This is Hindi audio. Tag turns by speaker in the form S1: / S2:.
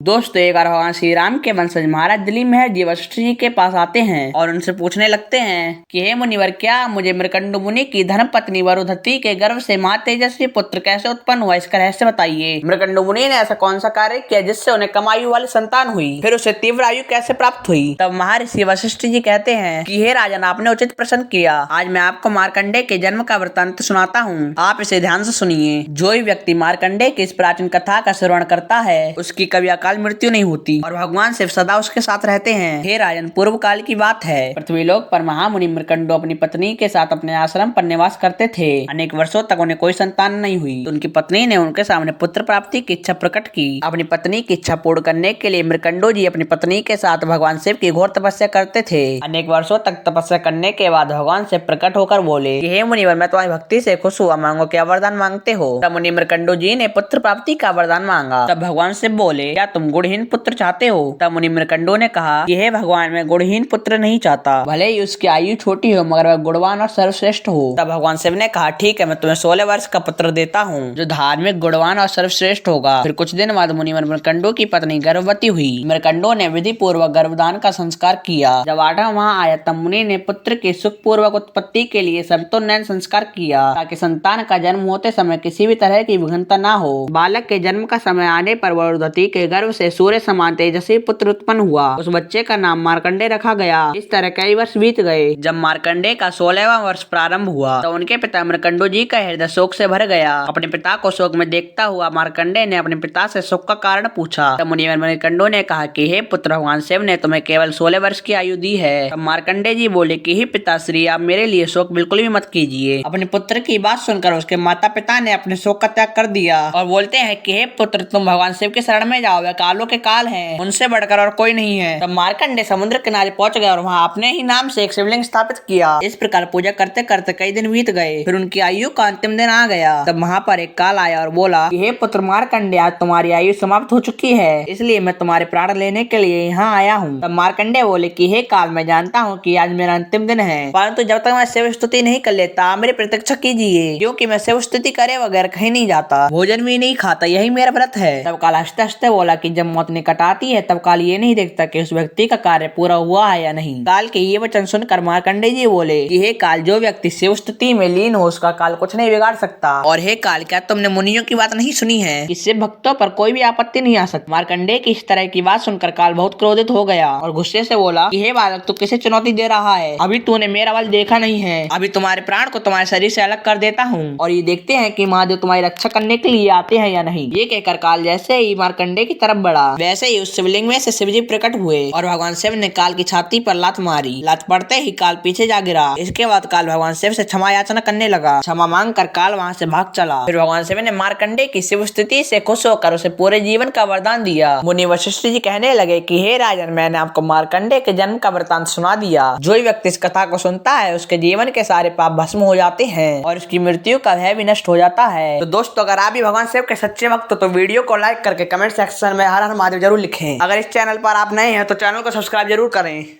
S1: दोस्तों, एक बार भगवान श्री राम के वंशज महाराज दिल्ली में जी वशिष्ठ जी के पास आते हैं और उनसे पूछने लगते हैं कि हे मुनिवर, क्या मुझे मृकंडु मुनि की धर्म पत्नी वरुधति के गर्भ से महा तेजस्वी पुत्र कैसे उत्पन्न हुआ, इसका रहस्य बताइए। मृकंडु मुनि ने ऐसा कौन सा कार्य किया जिससे उन्हें कम आयु वाली संतान हुई, फिर उसे तीव्र आयु कैसे प्राप्त हुई। तब महर्षि वशिष्ठ जी कहते हैं कि हे राजन, आपने उचित प्रश्न किया। आज मैं आपको मार्कंडे के जन्म का वृत्तांत सुनाता हूँ, आप इसे ध्यान से सुनिए। जो भी व्यक्ति मार्कंडे की इस प्राचीन कथा का श्रवण करता है उसकी कभी अकाल मृत्यु नहीं होती और भगवान शिव सदा उसके साथ रहते हैं। हे राजन, पूर्व काल की बात है। पृथ्वीलोक पर महामुनि मृकंडो अपनी पत्नी के साथ अपने आश्रम पर निवास करते थे। अनेक वर्षों तक उन्हें कोई संतान नहीं हुई तो उनकी पत्नी ने उनके सामने पुत्र प्राप्ति की इच्छा प्रकट की। अपनी पत्नी की इच्छा पूर्ण करने के लिए मृकंडो जी अपनी पत्नी के साथ भगवान शिव की घोर तपस्या करते थे। अनेक वर्षों तक तपस्या करने के बाद भगवान शिव प्रकट होकर बोले, हे मुनिवर, मैं तुम्हारी भक्ति से खुश हुआ, मांगो क्या वरदान मांगते हो। तब मुनि मृकंडो जी ने पुत्र प्राप्ति का वरदान मांगा। तब भगवान शिव बोले, क्या तुम गुणहीन पुत्र चाहते हो। तब मुनि मृकंडो ने कहा कि हे भगवान, मैं गुणहीन पुत्र नहीं चाहता, भले ही उसकी आयु छोटी हो मगर वह गुणवान और सर्वश्रेष्ठ हो। तब भगवान शिव ने कहा, ठीक है, मैं तुम्हें 16 वर्ष का पुत्र देता हूँ जो धार्मिक, गुणवान और सर्वश्रेष्ठ होगा। फिर कुछ दिन बाद मुनि मृकंडो की पत्नी गर्भवती हुई। मृकंडो ने विधि पूर्वक गर्भदान का संस्कार किया। जब 8वां माह आया तब मुनि ने पुत्र की सुखपूर्वक उत्पत्ति के लिए सबतोन्नयन संस्कार किया ताकि संतान का जन्म होते समय किसी भी तरह की विघ्नता न हो। बालक के जन्म का समय आने पर वरुधति के गर्भ से सूर्य समान तेजस्वी पुत्र उत्पन्न हुआ। उस बच्चे का नाम मार्कंडे रखा गया। इस तरह कई वर्ष बीत गए। जब मार्कंडे का 16वां वर्ष प्रारंभ हुआ तो उनके पिता मृकंडो जी का हृदय शोक से भर गया। अपने पिता को शोक में देखता हुआ मार्कंडे ने अपने पिता से शोक का कारण पूछा। तब मुनि मृकंडो ने कहा कि हे पुत्र, भगवान शिव ने तुम्हें केवल 16 वर्ष की आयु दी है। तब मार्कंडे जी बोले कि हे पिताश्री, आप मेरे लिए शोक बिल्कुल भी मत कीजिए। अपने पुत्र की बात सुनकर उसके माता पिता ने अपने शोक का त्याग कर दिया और बोलते हैं कि हे पुत्र, तुम भगवान शिव के शरण में जाओ, वे कालों के काल हैं, उनसे बढ़कर और कोई नहीं है। तब मार्कंडे समुद्र किनारे पहुंच गए और वहां अपने ही नाम से एक शिवलिंग स्थापित किया। इस प्रकार पूजा करते करते कई दिन बीत गए। फिर उनकी आयु का अंतिम दिन आ गया। तब वहां पर एक काल आया और बोला कि हे पुत्र मार्कंडे, आज तुम्हारी आयु समाप्त हो चुकी है, इसलिए मैं तुम्हारे प्राण लेने के लिए यहाँ आया हूँ। तब मार्कंडे बोले कि हे काल, मैं जानता हूँ कि आज मेरा अंतिम दिन है, परंतु जब तक मैं शिव स्तुति नहीं कर लेता मेरी प्रतीक्षा कीजिए, क्योंकि मैं शिव स्तुति करे बगैर कहीं नहीं जाता, भोजन भी नहीं खाता, यही मेरा व्रत है। तब काल हंसते हंसते बोला कि जब मौत निकट आती है तब काल ये नहीं देखता कि उस व्यक्ति का कार्य पूरा हुआ है या नहीं। काल के ये वचन सुनकर मार्कंडे जी बोले कि हे काल, जो व्यक्ति शिव स्तुति में लीन हो उसका काल कुछ नहीं बिगाड़ सकता। और हे काल, क्या तुमने मुनियों की बात नहीं सुनी है कि शिव भक्तों पर कोई भी आपत्ति नहीं आ सकती। मार्कंडे की इस तरह की बात सुनकर काल बहुत क्रोधित हो गया और गुस्से से बोला कि हे बालक, तू किसे चुनौती दे रहा है, अभी तूने मेरा बल देखा नहीं है, अभी तुम्हारे प्राण को तुम्हारे शरीर से अलग कर देता हूँ और ये देखते हैं कि महादेव तुम्हारी रक्षा करने के लिए आते हैं या नहीं। ये कहकर काल जैसे ही मार्कंडे की तरफ बढ़ा वैसे ही उस शिवलिंग में से शिवजी प्रकट हुए और भगवान शिव ने काल की छाती पर लात मारी। लात पड़ते ही काल पीछे जा गिरा। इसके बाद काल भगवान शिव से क्षमा याचना करने लगा। क्षमा मांग कर काल वहाँ से भाग चला। फिर भगवान शिव ने मार्कंडे की शिव स्तुति से खुश होकर उसे पूरे जीवन का वरदान दिया। मुनि वशिष्ठ जी कहने लगे कि हे राजन, मैंने आपको मार्कंडे के जन्म का वृतांत सुना दिया। जो भी व्यक्ति इस कथा को सुनता है उसके जीवन के सारे पाप भस्म हो जाते हैं और उसकी मृत्यु का भय भी नष्ट हो जाता है। तो दोस्तों, अगर आप भी भगवान शिव के सच्चे भक्त हो तो वीडियो को लाइक करके कमेंट सेक्शन में हर हर महादेव जरूर लिखें। अगर इस चैनल पर आप नए हैं तो चैनल को सब्सक्राइब जरूर करें।